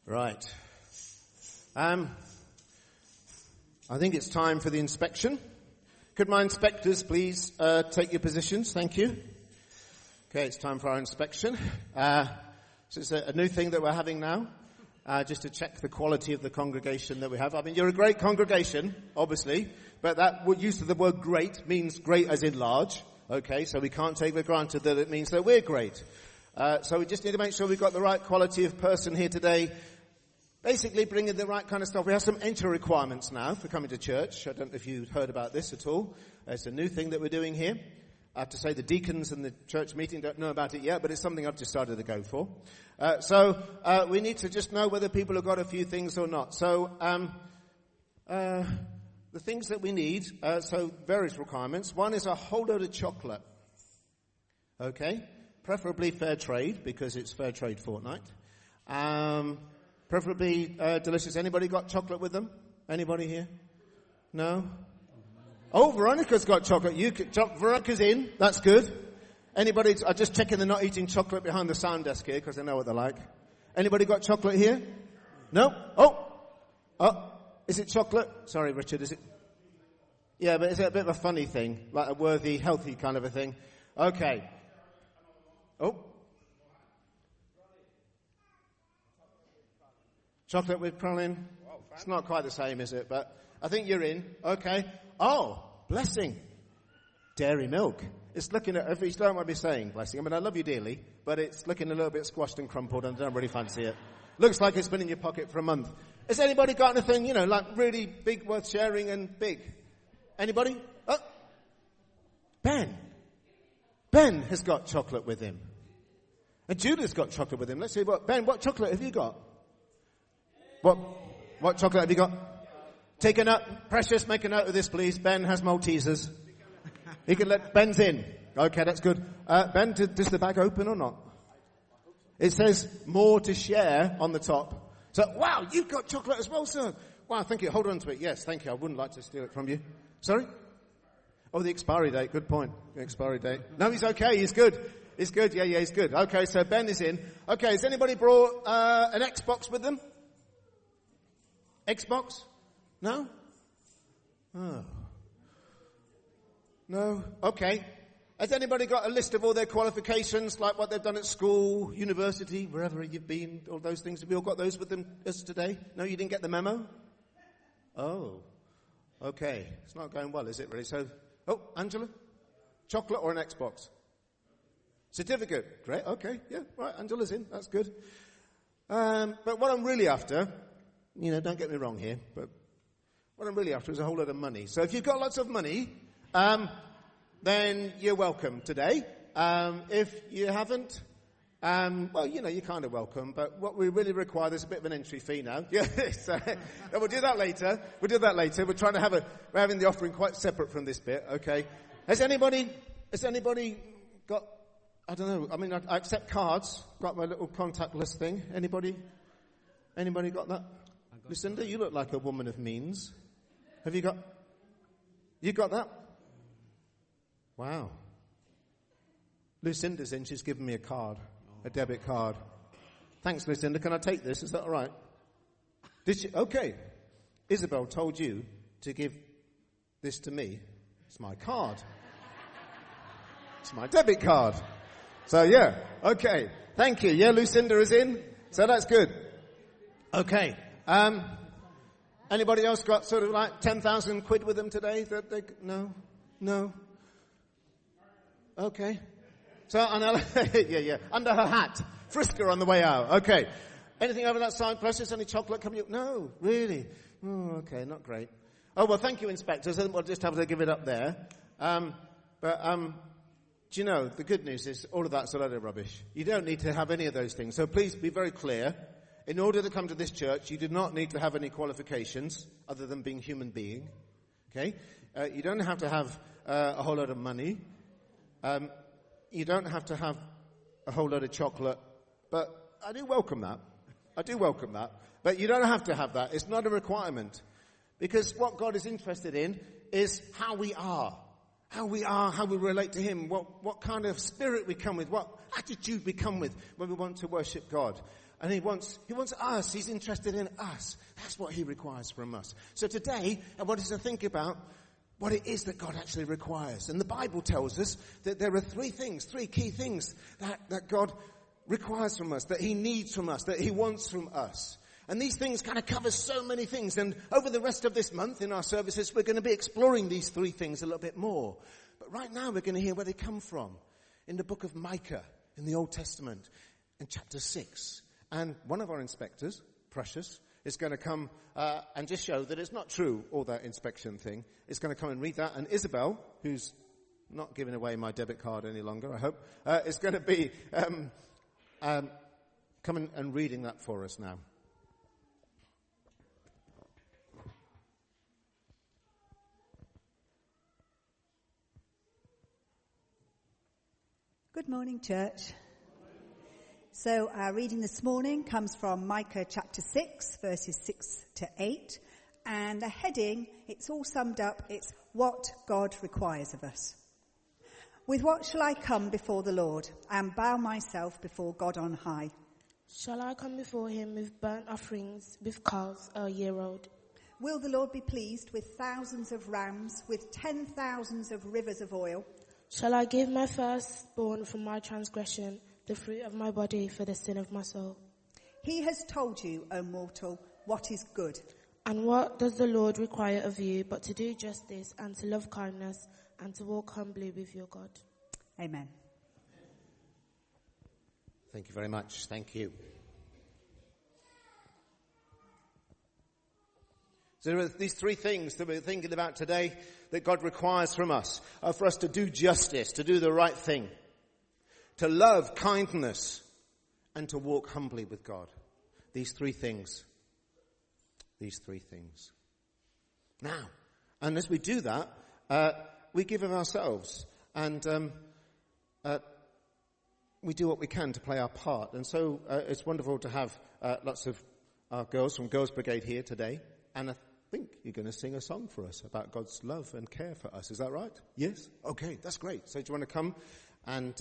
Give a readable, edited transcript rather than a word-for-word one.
Right. I think it's time for the inspection. Could my inspectors please take your positions? Thank you. Okay, it's time for our inspection. So it's a new thing that we're having now, just to check the quality of the congregation that we have. I mean, you're a great congregation, obviously, but that use of the word great means great as in large. Okay, so we can't take for granted that it means that we're great. So we just need to make sure we've got the right quality of person here today. Basically bringing the right kind of stuff. We have some entry requirements now for coming to church. I don't know if you've heard about this at all. It's a new thing that we're doing here. I have to say the deacons and the church meeting don't know about it yet, but it's something I've decided to go for. So we need to just know whether people have got a few things or not. So the things that we need, so various requirements. One is a whole load of chocolate. Okay? Preferably fair trade, because it's fair trade fortnight. Preferably delicious. Anybody got chocolate with them? Anybody here? No? Oh, Veronica's got chocolate. Veronica's in. That's good. Anybody? I'm just checking they're not eating chocolate behind the sound desk here, because I know what they're like. Anybody got chocolate here? No? Oh, is it chocolate? Sorry, Richard, is it? Yeah, but is it a bit of a funny thing? Like a worthy, healthy kind of a thing? Okay. Oh. Chocolate with praline. It's not quite the same, is it? But I think you're in. Okay. Oh, blessing. Dairy milk. It's looking at, if you don't want to be saying blessing, I mean, I love you dearly, but it's looking a little bit squashed and crumpled and I don't really fancy it. Looks like it's been in your pocket for a month. Has anybody got anything, like really big, worth sharing and big? Anybody? Oh. Ben. Ben has got chocolate with him. And Judah's got chocolate with him. Let's see Ben, what chocolate have you got? What chocolate have you got? Take a note. Precious, make a note of this, please. Ben has Maltesers. You can let Ben's in. Okay, that's good. Ben, does the bag open or not? It says more to share on the top. So, wow, you've got chocolate as well, sir. Wow, thank you. Hold on to it. Yes, thank you. I wouldn't like to steal it from you. Sorry? Oh, the expiry date. Good point. The expiry date. No, he's okay. He's good. He's good. Yeah, he's good. Okay, so Ben is in. Okay, has anybody brought an Xbox with them? Xbox? No? Oh. No? Okay. Has anybody got a list of all their qualifications, like what they've done at school, university, wherever you've been, all those things? Have we all got those with them us today? No, you didn't get the memo? Oh. Okay. It's not going well, is it really? So, Angela? Chocolate or an Xbox? Certificate. Great. Okay. Yeah. Right. Angela's in. That's good. But what I'm really after, don't get me wrong here, but what I'm really after is a whole lot of money. So if you've got lots of money, then you're welcome today. If you haven't, you're kind of welcome. But what we really require, there's a bit of an entry fee now. Yeah, so we'll do that later. We're trying to we're having the offering quite separate from this bit. Okay. Has anybody got? I don't know. I mean, I accept cards. Got my little contactless thing. Anybody got that? Lucinda, you look like a woman of means. Have you got? You got that? Wow. Lucinda's in. She's given me a card, a debit card. Thanks, Lucinda. Can I take this? Is that all right? Did she? Okay. Isabel told you to give this to me. It's my card. It's my debit card. So, yeah. Okay. Thank you. Yeah, Lucinda is in. So that's good. Okay. Anybody else got sort of like 10,000 quid with them today? No. Okay. So, yeah. Under her hat. Frisker on the way out. Okay. Anything over that side? Precious, any chocolate coming up? No, really. Oh, okay, not great. Oh, well, thank you, inspectors. We'll just have to give it up there. Do you know, the good news is all of that's a load of rubbish. You don't need to have any of those things. So please be very clear. In order to come to this church, you do not need to have any qualifications other than being a human being. Okay? You don't have to have a whole lot of money. You don't have to have a whole lot of chocolate. But I do welcome that. But you don't have to have that. It's not a requirement. Because what God is interested in is how we are. How we relate to Him, what kind of spirit we come with, what attitude we come with when we want to worship God. And he wants us. He's interested in us. That's what he requires from us. So today, I want us to think about what it is that God actually requires. And the Bible tells us that there are three key things that God requires from us, that he needs from us, that he wants from us. And these things kind of cover so many things. And over the rest of this month in our services, we're going to be exploring these three things a little bit more. But right now we're going to hear where they come from in the book of Micah in the Old Testament in chapter 6. And one of our inspectors, Precious, is going to come and just show that it's not true, all that inspection thing. Is going to come and read that. And Isabel, who's not giving away my debit card any longer, I hope, is going to be coming and reading that for us now. Good morning, church. So our reading this morning comes from Micah chapter 6, verses 6 to 8. And the heading, it's all summed up, it's what God requires of us. With what shall I come before the Lord and bow myself before God on high? Shall I come before him with burnt offerings, with calves a year old? Will the Lord be pleased with thousands of rams, with 10,000s of rivers of oil? Shall I give my firstborn for my transgression, the fruit of my body for the sin of my soul? He has told you, O mortal, what is good. And what does the Lord require of you but to do justice and to love kindness and to walk humbly with your God? Amen. Thank you very much. Thank you. So there are these three things that we're thinking about today that God requires from us. For us to do justice, to do the right thing, to love kindness, and to walk humbly with God. These three things. These three things. Now, and as we do that, we give of ourselves. And we do what we can to play our part. And so it's wonderful to have lots of our girls from Girls Brigade here today. And I think you're going to sing a song for us about God's love and care for us. Is that right? Yes? Okay, that's great. So do you want to come and